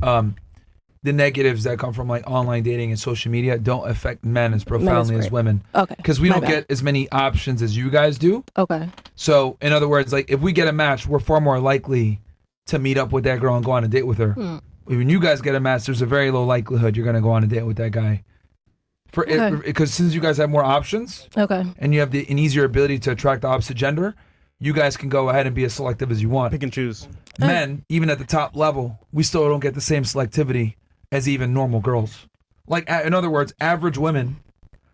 the negatives that come from like online dating and social media don't affect men as profoundly as women. Okay. Because we don't get as many options as you guys do. Okay. So in other words, like if we get a match, we're far more likely to meet up with that girl and go on a date with her. When you guys get a match, there's a very low likelihood you're gonna go on a date with that guy. Because since you guys have more options, and you have an easier ability to attract the opposite gender, you guys can go ahead and be as selective as you want. Pick and choose. Men, even at the top level, we still don't get the same selectivity as even normal girls. Like, in other words, average women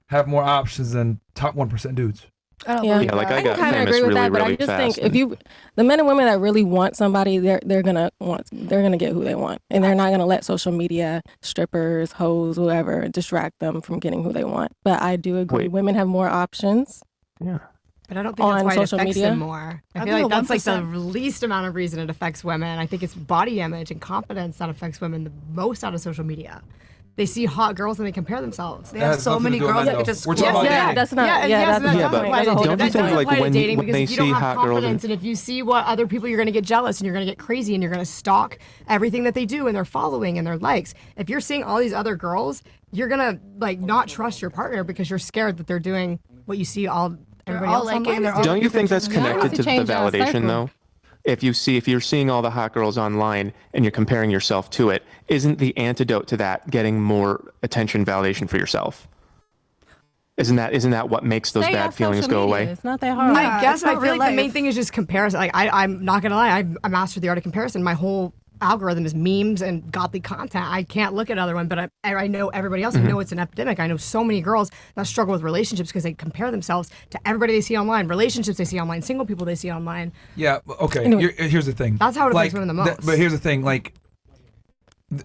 have more options than top 1% dudes. I got kind of agree with that, but I just think if the men and women that really want somebody, they're gonna get who they want, and they're not gonna let social media, strippers, hoes, whoever distract them from getting who they want. But I do agree, women have more options. Yeah. But I don't think that's why it affects them more. I feel like that's 1%. like the least amount of reason it affects women. I think it's body image and confidence that affects women the most out of social media. They see hot girls and they compare themselves. They have so many girls that could just. We're talking about dating. That's not. but don't you think like when they see hot girls and if you see what other people, you're going to get jealous and you're going to get crazy and you're going to stalk everything that they do and their following and their likes. If you're seeing all these other girls, you're going to like not trust your partner because you're scared that they're doing what you see everybody else online. Don't you think that's connected to the validation though? If you're seeing all the hot girls online and you're comparing yourself to it, isn't the antidote to that getting more attention, validation for yourself? Isn't that what makes those bad feelings go away? It's not that hard. I guess I feel like the main thing is just comparison. Like I'm not gonna lie, I mastered the art of comparison. My whole algorithm is memes and godly content. I can't look at other one, but I know everybody else. I know it's an epidemic. I know so many girls that struggle with relationships because they compare themselves to everybody they see online, relationships they see online, single people they see online. Yeah, okay. Anyway, here's the thing. That's how it affects women the most. But here's the thing, like,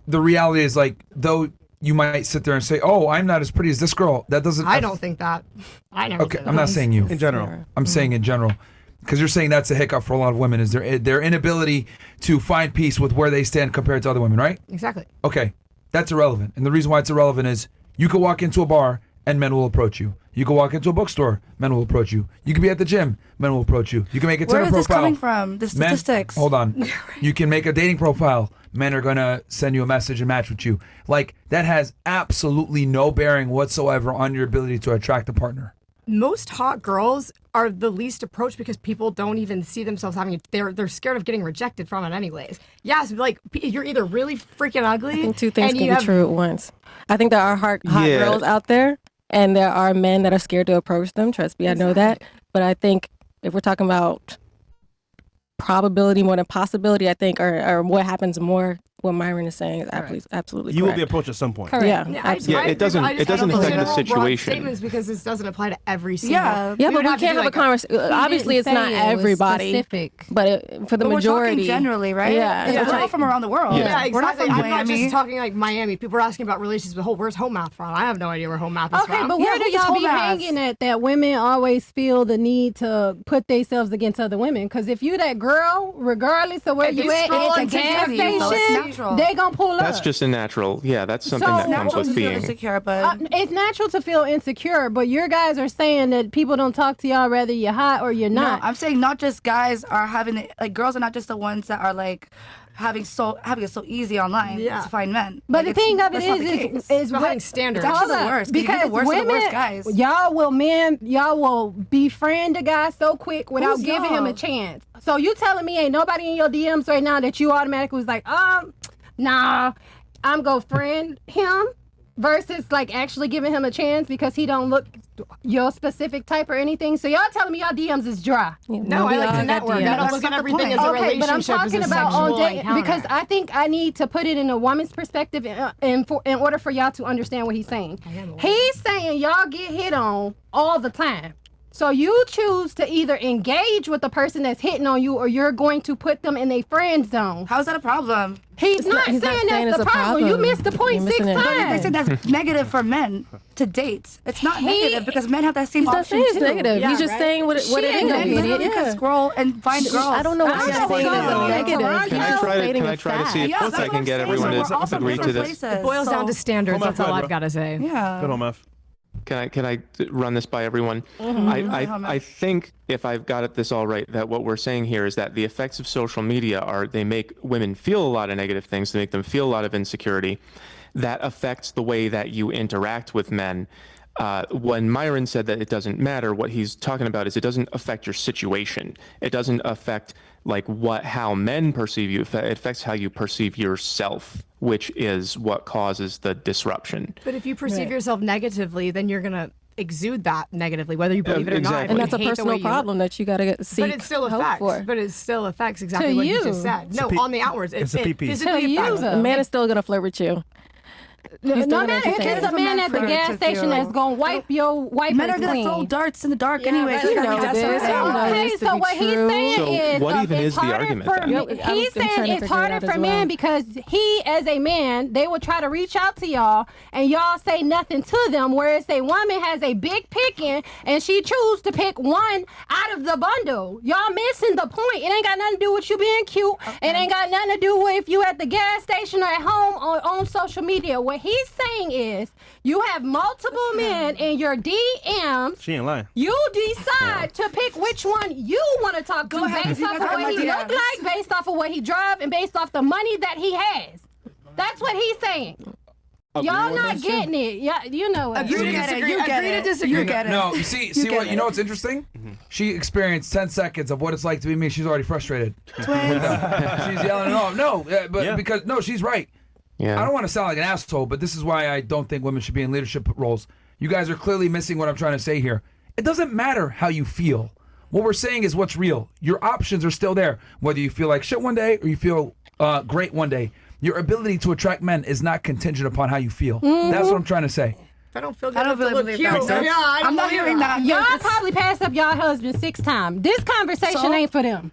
the reality is, like, though you might sit there and say, oh, I'm not as pretty as this girl, that doesn't... I don't think that. I never Okay, said that. I'm not saying you. In general. I'm saying in general. Because you're saying that's a hiccup for a lot of women, is their inability to find peace with where they stand compared to other women, right? Exactly. Okay, that's irrelevant. And the reason why it's irrelevant is you could walk into a bar and men will approach you. You could walk into a bookstore, men will approach you. You could be at the gym, men will approach you. You can make a Tinder profile. Where is this coming from? The statistics. Hold on. You can make a dating profile. Men are going to send you a message and match with you. Like, that has absolutely no bearing whatsoever on your ability to attract a partner. Most hot girls are the least approached because people don't even see themselves having it. They're scared of getting rejected from it anyways. Yes, like you're either really freaking ugly. I think two things can be true at once. I think there are hot girls out there, and there are men that are scared to approach them. Trust me, I know that. But I think if we're talking about probability more than possibility, I think, or what happens more, what Myron is saying is absolutely correct. You will be approached at some point. Correct. Yeah, absolutely. It doesn't affect the situation. Statements because this doesn't apply to every single. Yeah, but we can't have a conversation. Obviously, it's not everybody, but for the majority, we're talking generally, right? Yeah, we're all from around the world. Yeah, exactly. We're not from I'm not just talking like Miami. People are asking about relationships. Where's home math from? I have no idea where home math is from. Okay, but where do y'all be hanging at that women always feel the need to put themselves against other women? Because if you that girl, regardless of where you at the gas station, they gonna pull up. That's just a natural. Yeah, that's something that comes with being insecure. But it's natural to feel insecure. But your guys are saying that people don't talk to y'all whether you're hot or you're not. No, I'm saying not just guys are having it. Like girls are not just the ones that are like having it so easy online to find men. But like, the thing of it is having standards. It's actually the worst because women, guys. y'all will befriend a guy so quick without giving him a chance. So you telling me ain't nobody in your DMs right now that you automatically was like, nah, I'm gonna friend him versus like actually giving him a chance because he don't look your specific type or anything. So y'all telling me y'all DMs is dry. No, I like to network. I don't look at everything as a relationship. But I'm talking about on date because I think I need to put it in a woman's perspective in order for y'all to understand what he's saying. He's saying y'all get hit on all the time. So you choose to either engage with the person that's hitting on you or you're going to put them in a friend zone. How is that a problem? He's not saying that's the problem. You missed the point 6 times. They said that's negative for men to date. It's not negative because men have that same option too. He's not saying it's negative. He's just saying what it is. You can scroll and find girls. I don't know why you're saying it's negative. Can I try to see if I can get everyone to agree to this? It boils down to standards. That's all I've got to say. Yeah. Good on, Meth. Can I run this by everyone? I think, if I've got this all right, that what we're saying here is that the effects of social media are they make women feel a lot of negative things. They make them feel a lot of insecurity. That affects the way that you interact with men. When Myron said that it doesn't matter, what he's talking about is it doesn't affect your situation. It doesn't affect how men perceive you. It affects how you perceive yourself, which is what causes the disruption. But if you perceive yourself negatively, then you're gonna exude that negatively, whether you believe it or not. And that's a personal problem that you gotta seek But it still help affects. for. But it still affects exactly what you just said. No, on the outwards, it's a PP. physically affects. A man is still gonna flirt with you. No matter if it's a man at the gas station that's gonna wipe your wipers Men are gonna clean. throw darts in the dark anyway. You know this. Okay, so what he's saying is, what even it's is the harder argument for then? me. He's saying it's harder for men because he, as a man, they will try to reach out to y'all and y'all say nothing to them. Whereas a woman has a big picking and she chooses to pick one out of the bundle. Y'all missing the point. It ain't got nothing to do with you being cute. It ain't got nothing to do with if you at the gas station or at home or on social media. What he's saying is you have multiple men in your DMs. She ain't lying. You decide to pick which one you want to talk to based off of what he look like, based off of what he drive, and based off the money that he has. That's what he's saying. Y'all not getting it. Yeah, you know it. Agree to disagree. No, you see what? You know what's interesting? She experienced 10 seconds of what it's like to be me. She's already frustrated. She's yelling it off. Because she's right. Yeah. I don't want to sound like an asshole, but this is why I don't think women should be in leadership roles. You guys are clearly missing what I'm trying to say here. It doesn't matter how you feel. What we're saying is what's real. Your options are still there. Whether you feel like shit one day or you feel great one day, your ability to attract men is not contingent upon how you feel. That's what I'm trying to say. I don't feel good. I don't really believe that. I'm not hearing that. Y'all probably passed up y'all husband 6 times. This conversation ain't for them.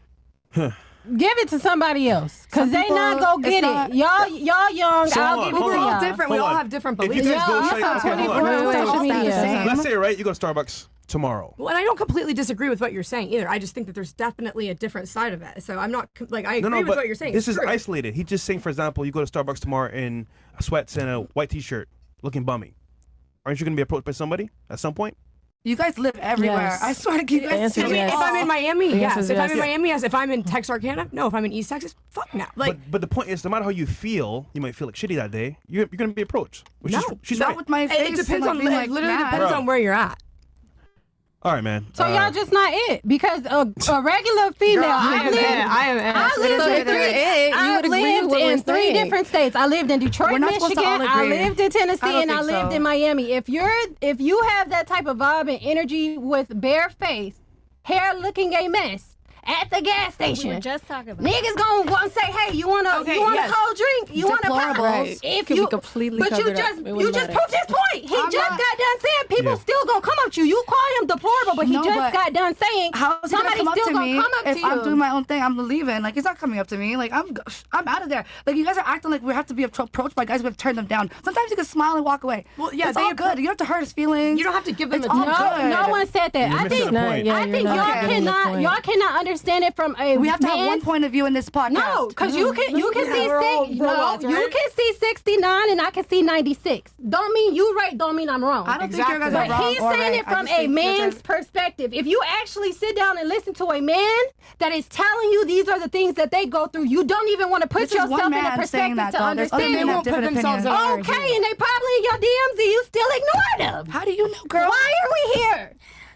Give it to somebody else, cause they not gonna get it. Y'all young. I'll give it to We're all y'all. different. We all have different If beliefs. you guys go Y'all say, okay, hold on. social media. Let's say, right, you go to Starbucks tomorrow. Well, and I don't completely disagree with what you're saying either. I just think that there's definitely a different side of it. So I'm not I agree with but what you're saying. this It's is true. isolated. He's just saying, for example, you go to Starbucks tomorrow in sweats and a white T-shirt, looking bummy. Aren't you gonna be approached by somebody at some point? You guys live everywhere. Yes. I swear to you guys. The answer is yes. If I'm in Miami, The yes. answer is If I'm yes. in Miami, yes. If I'm in Texarkana, no. If I'm in East Texas, fuck no. But the point is, no matter how you feel, you might feel like shitty that day. You're gonna be approached. Which she's not right. with my face. It depends on. being It literally mad. depends on where you're at. All right, man. So y'all just not it because a regular female. I lived in 3 different states. I lived in Detroit, We're not supposed to Michigan. all I agree. lived in Tennessee, I don't and I think lived so. in Miami. If you have that type of vibe and energy with bare face, hair looking a mess at the gas station, We were just talking about niggas gonna want to say, "Hey, you want a cold drink? You want a pop?" Right. If Could you be completely but you covered up. just It you wouldn't just matter. proved his point. He just got done saying people Yeah. still gonna come up to you. You call him deplorable, but he No, just but got done saying How is he gonna somebody's come up still to gonna me come up if to you. I'm doing my own thing? I'm leaving. Like, he's not coming up to me. Like, I'm out of there. Like, you guys are acting like we have to be approached by guys. We have to turn them down. Sometimes you can smile and walk away. Well, yeah, it's all good. You don't have to hurt his feelings. You don't have to give them It's the all time. good. No one said that. You're I missing think the point. Yeah, I you're think not y'all getting the cannot point. y'all cannot understand it from a We have to have man's one point of view in this podcast. No, because you can see we're all robots, you right? can see 69 and I can see 96. Don't mean you right, don't mean I'm wrong. I don't think you guys But are wrong he's or saying right. it I from just a think you're man's just- perspective. If you actually sit down and listen to a man that is telling you these are the things that they go through, you don't even want to put This is yourself one in a man saying perspective that, to though. There's other understand men it. that have different themselves opinions. out. Okay, and they probably in your DMs and you still ignore them. How do you know, girl? Why are we here?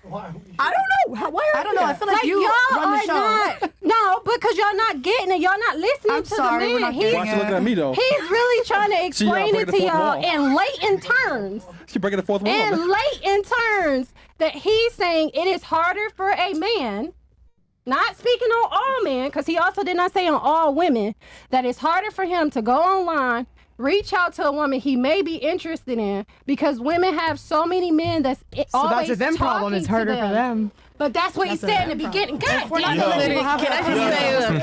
I don't know. Why are I don't know. I feel like you y'all run the are show. not. No, because y'all not getting it. Y'all not listening I'm to sorry, the we're man. not getting Why she looking at me though? He's really trying to explain it breaking to the fourth y'all wall. in latent terms. She breaking the fourth wall. In latent terms that he's saying it is harder for a man, not speaking on all men, because he also did not say on all women, that it's harder for him to go online, reach out to a woman he may be interested in, because women have so many men that's So always that's a them problem. talking It's to harder for them. But that's what he said in the beginning. God We're not damn. gonna let people have Can I just say,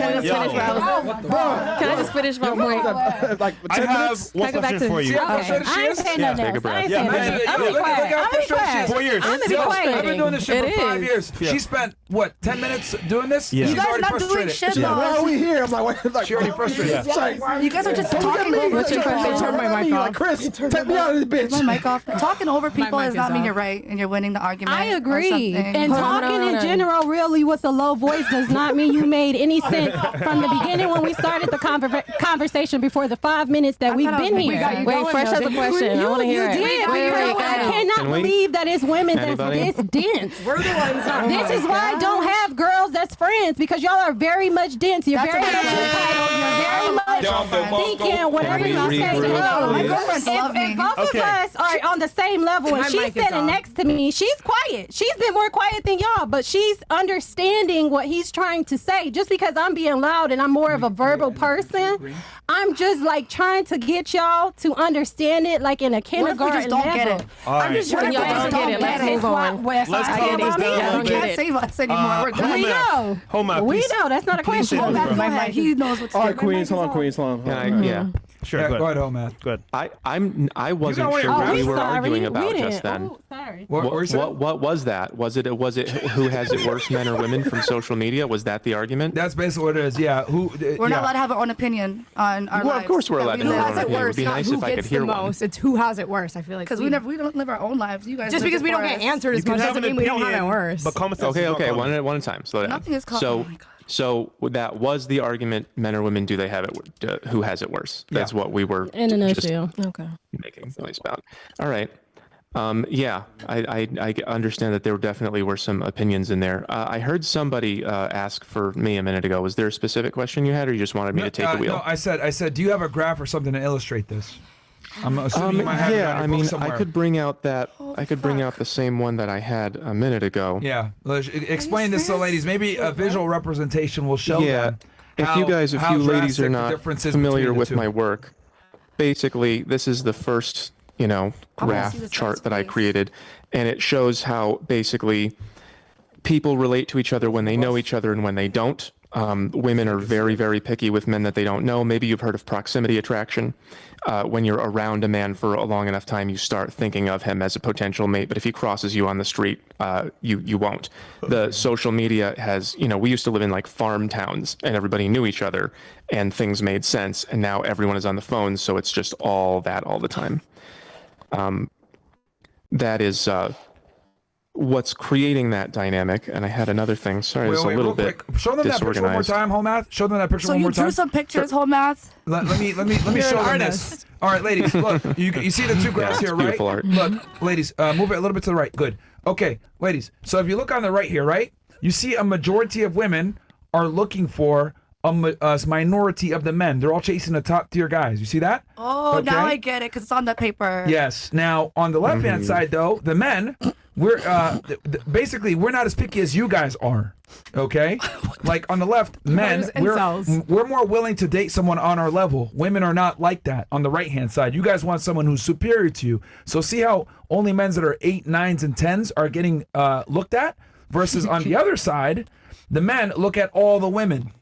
can I just finish my point? Like, I have one go back question to- for you. See how frustrated she I ain't is? saying nothing Take a else. breath. I ain't Yeah, saying man, nothing else. I'm Look at how frustrated she is. 4 years. I'm gonna be Yo, quiet. I've been doing this shit It for 5 is. years. Yeah. She spent, what, 10 minutes doing this? Yeah. She's You guys already are not doing frustrated. shit, Yeah. though. Why are we here? I'm like, She already frustrated. Yeah. You guys are just talking over What's your people. question? Turn my mic Like, off. Chris, take me out of this bitch. My mic off. Talking over people mic does is not mean off. you're right and you're winning the argument. I or agree. something. And Hold on, talking hold in on. general, really, with a low voice does not mean you made any sense from the beginning when we started the conversation before the 5 minutes that we've thought I was been making here. sense. Wait, Fresh has a question. I want to hear You it. did. Wait, because go I ahead. cannot Can we? believe that it's women Anybody? that's this dense. We're the ones that This is why I don't have girls that's friends, because y'all are very much dense. You're That's very a much fact. entitled. You're very much thinking whatever we you say. regroup, No. My please? girlfriends love me. If both Okay. of us are on the same level and My she's mic is sitting off. next to me, she's quiet. She's been more quiet than y'all, but she's understanding what he's trying to say. Just because I'm being loud and I'm more of a verbal person, I'm just like trying to get y'all to understand it like in a What if we kindergarten just don't get level. it? All I'm just right. trying to Y'all don't get it. Let's move on. Let's calm this down a Y'all little don't bit. get Can't it. save us anymore. We're done. Home We Math. know. Home Math, We please. know. That's not a Please question. say this, bro. Go ahead. He knows what's All right, Queens, hold on, Queens, hold on. Can I, yeah. Sure, Yeah, go go ahead. ahead, Matt. Go ahead. I wasn't wanna sure grab what it? we we were sorry. arguing We about didn't. just then. Oh, sorry. What were you saying? What was that? Was it who has it worse, men or women, from social media? Was that the argument? That's basically what it is. Yeah. We're not allowed to have our own opinion on our Well, lives. of course we're allowed to Who have our has own it opinion. It would worse? be Not nice who if I could gets hear the one. most. It's who has it worse. I feel like Because we don't live our own lives. You guys just live because it we don't for get us. answered as You can much have doesn't an mean we don't have it opinion, worse. but common sense Okay, is not okay, common. one at a time. Slow down. Nothing is So, oh my God. so that was the argument. Men or women, do they have it? Who has it worse? That's what we were In a just nutshell. Okay. making noise about. All right. Yeah, I understand that there definitely were some opinions in there. I heard somebody ask for me a minute ago. Was there a specific question you had, or you just wanted me to take the wheel? No, I said, do you have a graph or something to illustrate this? I'm assuming you might have it Yeah, on your I book mean, somewhere. I could bring out that. I could bring out the same one that I had a minute ago. Yeah. Explain this to ladies. Maybe a visual representation will show Yeah. them. If how- you guys, if how you ladies drastic are the not difference is familiar between the with two. my work, basically, this is the first, I wanna graph see this chart next, that I please. created, and it shows how basically people relate to each other when they know each other and when they don't. Women are very, very picky with men that they don't know. Maybe you've heard of proximity attraction. When you're around a man for a long enough time, you start thinking of him as a potential mate. But if he crosses you on the street, you won't. The social media has, we used to live in like farm towns and everybody knew each other and things made sense. And now everyone is on the phone. So it's just all that all the time. That is what's creating that dynamic. And I had another thing. Sorry, it's a little real bit quick. Show them that picture one more disorganized. time, Home Math. Show them that picture So one you more time. drew some pictures, whole math. Let me show them this. All right, ladies, look. You see the two graphs it's here, right? beautiful art. Look, ladies, move it a little bit to the right. Good. Okay, ladies. So if you look on the right here, right, you see a majority of women are looking for a minority of the men. They're all chasing the top tier guys. You see that? Oh, Okay. now I get it because it's on that paper. Yes. Now on the left hand side, though, the men, we're basically we're not as picky as you guys are. Okay. Like on the left, men, guys incels. we're more willing to date someone on our level. Women are not like that. On the right hand side, you guys want someone who's superior to you. So see how only men that are 8, 9s, and 10s are getting looked at, versus on the other side, the men look at all the women.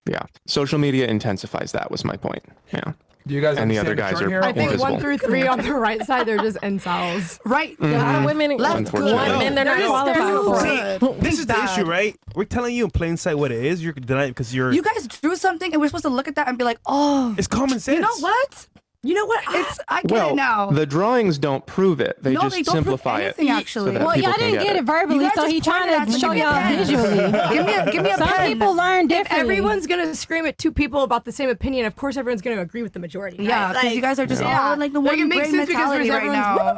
Yeah. Social media intensifies that, was my point. Yeah. Do you guys And the understand other guys chart are- here? I think Invisible. 1 through 3 on the right side, they're just incels. Right. A lot of women Left want good. men they're not qualified for. See, this is the issue, right? We're telling you in plain sight what it is. You're denying because you're. You guys drew something and we're supposed to look at that and be like, oh, It's common sense. you know what? You know what? I get Well, it now. the drawings don't prove it. They No, just they don't prove simplify anything, it. actually. so that Well, people y'all can didn't get it You verbally, guys so just he pointed trying at to me. show Give me a y'all pen. visually. give me a Some pen. people learn If differently. everyone's gonna scream at two people about the same opinion, of course everyone's gonna agree with the majority. Yeah, right? because Like, you guys are just yeah. all like the Like, one it makes brain sense because mentality right everyone's now.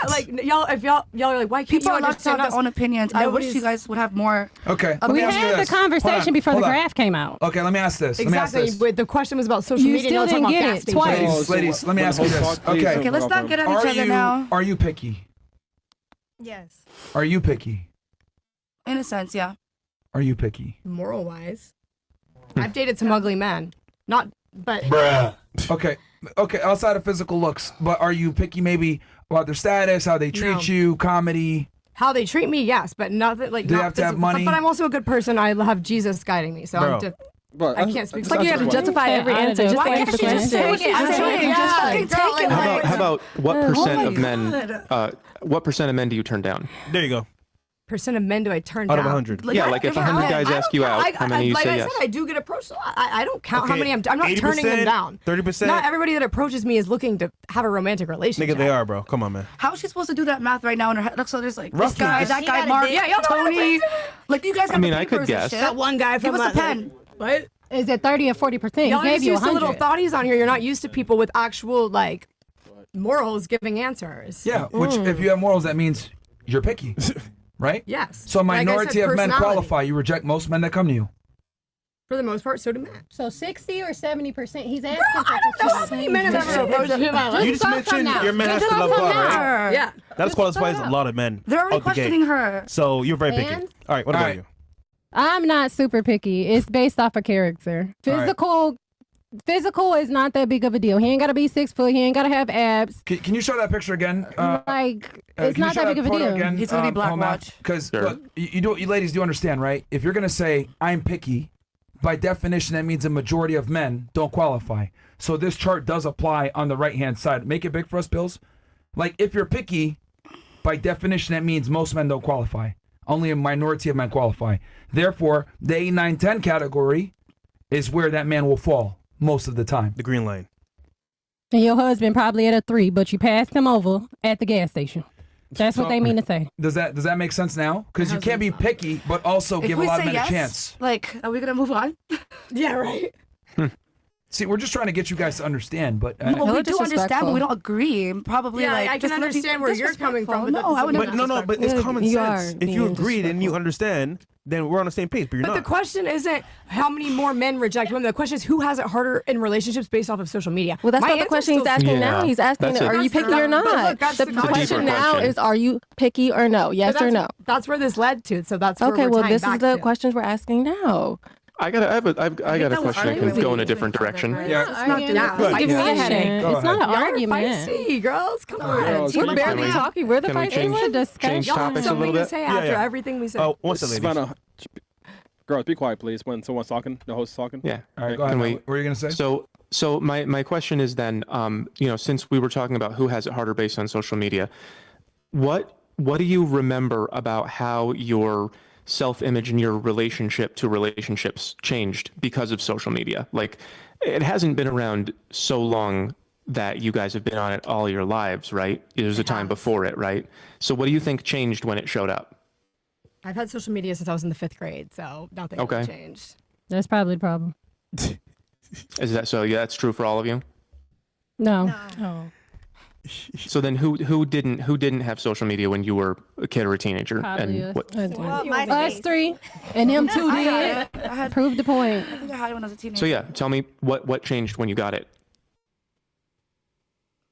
like y'all, if y'all are like, why can't People you are allowed to understand have us? their own opinions. I wish Nobody's- you guys would have more. Okay. Let we me ask you had the this. conversation Hold on, before the hold on. graph came out. Okay, let me ask this. Exactly. But the question was about social You media. still and y'all didn't talking get about it gas twice. stations. Ladies, let me ask you this. Please, Okay. Okay, let's not get at each Are other now. you picky? Yes. Are you picky? In a sense, yeah. Are you picky? Moral wise, I've dated some ugly men. Not, but Okay. okay, outside of physical looks, but are you picky maybe about their status, how they treat you, comedy? How they treat me, yes, but nothing like. Do they have to have money? But I'm also a good person. I have Jesus guiding me, so I'm just. But I can't speak. It's like you have to justify every answer. Just answer the question. How about what percent of men? What percent of men do you turn down? There you go. Percent of men do I turn Out down? of 100. Yeah, like if 100 guys ask you out, how many you like say I yes? said, I do get approached a lot. I don't count how Okay, many I'm not turning them down. 30%. Not everybody that approaches me is looking to have a romantic relationship. Nigga, they are, bro. Come on, man. How is she supposed to do that math right now in her head? Look, so there's like Roughly, this guy, just- that guy, Mark, Yeah, y'all know what Tony. Like, you guys have the I could papers and guess. shit. That one guy from Give us a pen. What? Is it 30 or 40%? He Y'all gave just you used to little 100. thoughties on here. You're not used to people with actual like morals giving answers. Yeah, which if you have morals, that means you're picky, right? Yes. So a Like I said, minority of men personality. qualify. You reject most men that come to you. For the most part, so do men. So 60 or 70%? He's asking Girl, I don't know how many men have ever approached me. You just mentioned your man has to love God, right? Yeah. That qualifies a lot of men. They're already out the gate. questioning her. So you're very picky. And? All right, what about All right. you? I'm not super picky. It's based off of character. Physical is not that big of a deal. He ain't got to be 6 foot. He ain't got to have abs. Can you show that picture again? It's can you not show that big of a photo deal. Again? He's gonna be black watch. Because Sure. you ladies do understand, right? If you're gonna say I'm picky, by definition that means a majority of men don't qualify. So this chart does apply on the right hand side. Make it big for us, Bills. Like if you're picky, by definition that means most men don't qualify. Only a minority of men qualify. Therefore, the 8, 9, 10 category is where that man will fall most of the time. The green line. And your husband probably at a 3, but you passed him over at the gas station. That's what they mean to say. Does that make sense now? Because you can't be picky, but also If give a we lot of say men yes, a chance. like, are we gonna move on? Yeah, right. See, we're just trying to get you guys to understand, but Well, we Hella do understand, disrespectful. but we don't agree. Probably, Yeah, like, I can just let understand people- where you're coming from, but No, that I would doesn't never. But but it's Yeah, common you sense. are If you being agreed and you disrespectful. understand, then we're on the same page. But you're But the not. question isn't how many more men reject women. The question is who has it harder in relationships based off of social media. Well, that's My not the answer's question he's still- asking Yeah, now. He's asking, that's it. are you picky or But not? look, that's The the question deeper now question. is, are you picky or no? Yes or no? That's where this led to. So that's where Okay, we're well, tying this is back the to. questions we're asking now. I got a that was question. I can arguing go in a with different each other, direction. right? Yeah. It's not doing that. Good. Give me a Yeah. headache. Go It's not an Y'all are argument. feisty, girls. Come on. Girls, Keep we it Barely Can we- talking. We're the can we fight. change- It's a discussion. change Y'all have topics a something little to bit? say Yeah, after yeah. everything we said. Oh, what's the ladies? Savannah, girls, be quiet, please. When someone's talking, the host is talking. Yeah. All right, go ahead. Can Matt. we- What were you gonna say? So my question is then, since we were talking about who has it harder based on social media, what do you remember about how your self-image and your relationship to relationships changed because of social media? Like, it hasn't been around so long that you guys have been on it all your lives, right? There's a time before it, right? So what do you think changed when it showed up? I've had social media since I was in the 5th grade, so nothing Okay. really changed. That's probably the problem. Is that so? Yeah, that's true for all of you. No. So then, who didn't have social media when you were a kid or a teenager? Probably And us. what? Us 3 and them 2 did. I had Prove the point. I think I had it when I was a teenager. So yeah, tell me what changed when you got it.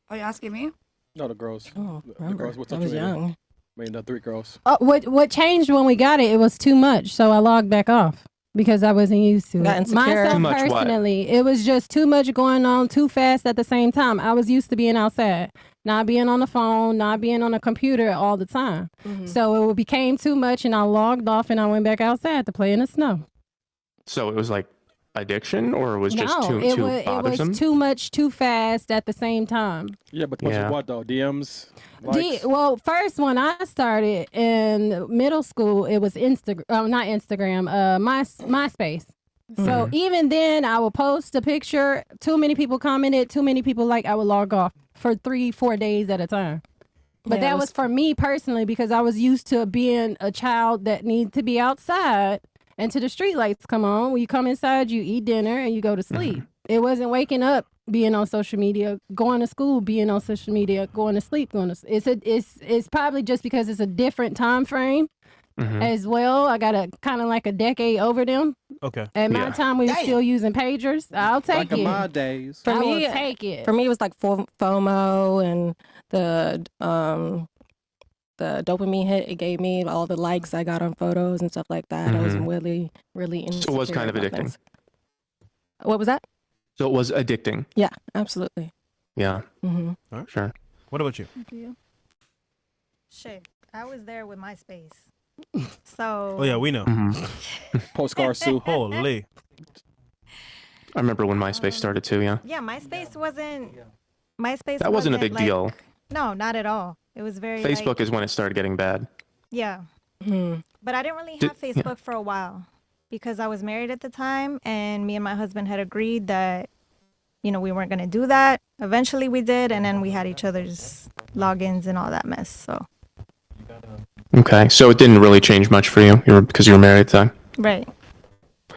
Are you asking me? No, the girls. Oh, The remember, girls with I social was media. young. I mean, the 3 girls. What changed when we got it? It was too much, so I logged back off because I wasn't used to Got it. insecure. Myself Too much what? personally, it was just too much going on too fast at the same time. I was used to being outside, not being on the phone, not being on a computer all the time. So it became too much, and I logged off and I went back outside to play in the snow. So it was like addiction, or it was just No, too it bothersome? was too much too fast at the same time. Yeah, but Yeah. what though? DMs? Likes? Well, first when I started in middle school, it was Instagram, not Instagram, MySpace. So even then, I would post a picture. Too many people commented. Too many people I would log off for 3-4 days at a time. But Yeah, that it was for me personally because I was used to being a child that needed to be outside until the street lights come on. When you come inside, you eat dinner and you go to sleep. It wasn't waking up, being on social media, going to school, being on social media, going to sleep, it's probably just because it's a different time frame as well. I got a kind of like a decade over them. Okay. At my time, we were still using pagers. I'll take Back in my it. days. For I will me, take it. For me, it was like FOMO and the dopamine hit it gave me, all the likes I got on photos and stuff like that. I was really, really insecure. So it was kind of about addicting. things. What was that? So it was addicting. Yeah, absolutely. Yeah. Mm-hmm. Sure. What about you? Shit, I was there with MySpace. So. Oh yeah, we know. Postcard Sue. Holy. I remember when MySpace started too. Yeah. Yeah, MySpace wasn't. MySpace. That wasn't a big deal. No, not at all. It was very. Facebook is when it started getting bad. Yeah. But I didn't really have Facebook for a while because I was married at the time, and me and my husband had agreed that, we weren't going to do that. Eventually we did, and then we had each other's logins and all that mess. So. Okay, so it didn't really change much for you, because you were married at the time. Right.